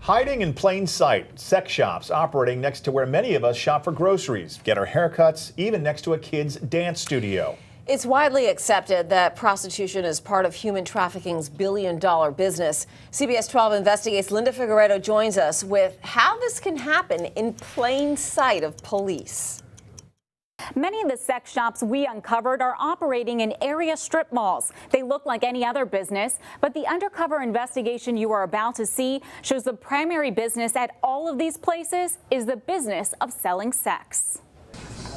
Hiding in plain sight, sex shops operating next to where many of us shop for groceries, get our haircuts, even next to a kid's dance studio. It's widely accepted that prostitution is part of human trafficking's billion-dollar business. CBS 12 Investigates' Linda Figueredo joins us with how this can happen in plain sight of police. Many of the sex shops we uncovered are operating in area strip malls. They look like any other business, but the undercover investigation you are about to see shows the primary business at all of these places is the business of selling sex.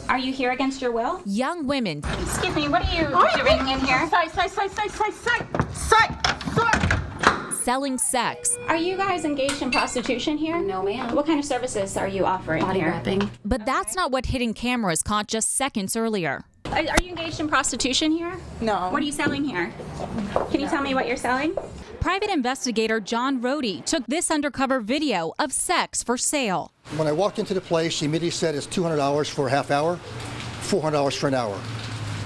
Are you here against your will? Young women. Excuse me, what are you doing in here? Selling sex. Are you guys engaged in prostitution here? No, ma'am. What kind of services are you offering Body here? wrapping. But that's not what hidden cameras caught just seconds earlier. Are you engaged in prostitution here? No. What are you selling here? Can you tell me what you're selling? Private investigator John Rohde took this undercover video of sex for sale. When I walked into the place, she immediately said it's $200 for a half hour, $400 for an hour.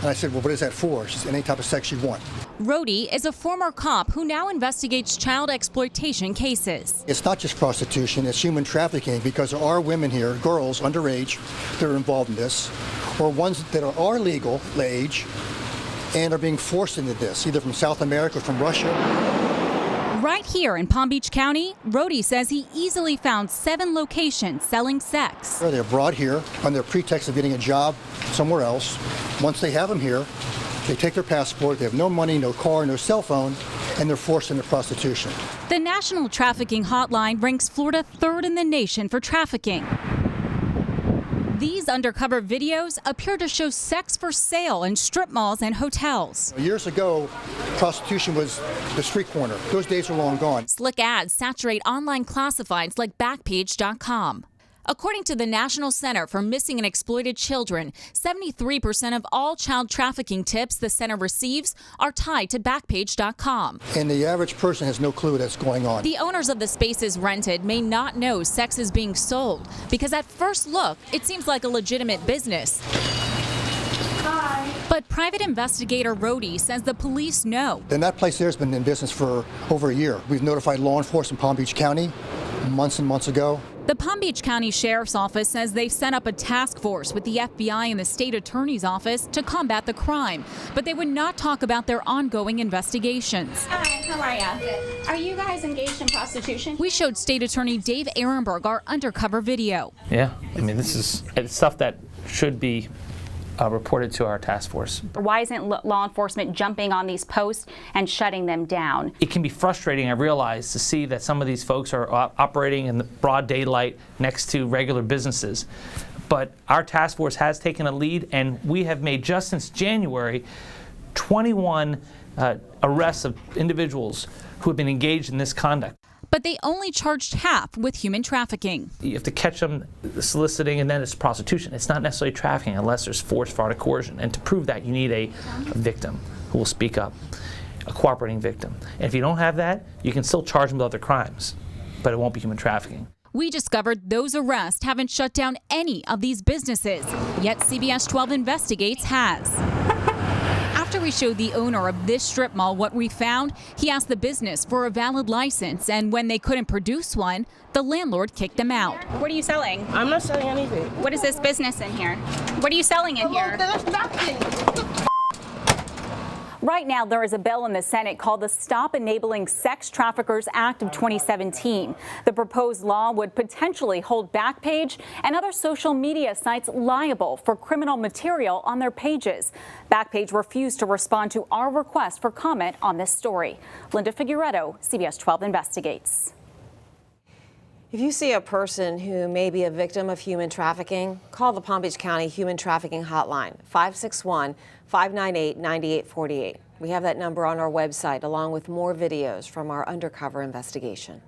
And I said, well, what is that for? She said, any type of sex you want. Rohde is a former cop who now investigates child exploitation cases. It's not just prostitution, it's human trafficking, because there are women here, girls underage, that are involved in this, or ones that are legal age and are being forced into this, either from South America or from Russia. Right here in Palm Beach County, Rohde says he easily found 7 locations selling sex. They're brought here under pretext of getting a job somewhere else. Once they have them here, they take their passport, they have no money, no car, no cell phone, and they're forced into prostitution. The National Trafficking Hotline ranks Florida 3rd in the nation for trafficking. These undercover videos appear to show sex for sale in strip malls and hotels. Years ago, prostitution was the street corner. Those days are long gone. Slick ads saturate online classifieds like Backpage.com. According to the National Center for Missing and Exploited Children, 73% of all child trafficking tips the center receives are tied to Backpage.com. And the average person has no clue that's going on. The owners of the spaces rented may not know sex is being sold because at first look, it seems like a legitimate business. Hi. But private investigator Rohde says the police know. And that place there has been in business for over a year. We've notified law enforcement in Palm Beach County months and months ago. The Palm Beach County Sheriff's Office says they've set up a task force with the FBI and the state attorney's office to combat the crime, but they would not talk about their ongoing investigations. Hi, how are ya? Are you guys engaged in prostitution? We showed State Attorney Dave Ehrenberg our undercover video. Yeah, I mean, it's stuff that should be reported to our task force. Why isn't law enforcement jumping on these posts and shutting them down? It can be frustrating, I realize, to see that some of these folks are operating in the broad daylight next to regular businesses. But our task force has taken a lead, and we have made, just since January, 21 arrests of individuals who have been engaged in this conduct. But they only charged half with human trafficking. You have to catch them soliciting, and then it's prostitution. It's not necessarily trafficking unless there's force, fraud, or coercion. And to prove that, you need a victim who will speak up, a cooperating victim. And if you don't have that, you can still charge them with other crimes, but it won't be human trafficking. We discovered those arrests haven't shut down any of these businesses, yet CBS 12 Investigates has. After we showed the owner of this strip mall what we found, he asked the business for a valid license, and when they couldn't produce one, the landlord kicked them out. What are you selling? I'm not selling anything. What is this business in here? What are you selling in here? There's nothing. Right now, there is a bill in the Senate called the Stop Enabling Sex Traffickers Act of 2017. The proposed law would potentially hold Backpage and other social media sites liable for criminal material on their pages. Backpage refused to respond to our request for comment on this story. Linda Figueredo, CBS 12 Investigates. If you see a person who may be a victim of human trafficking, call the Palm Beach County Human Trafficking Hotline, 561-598-9848. We have that number on our website, along with more videos from our undercover investigation.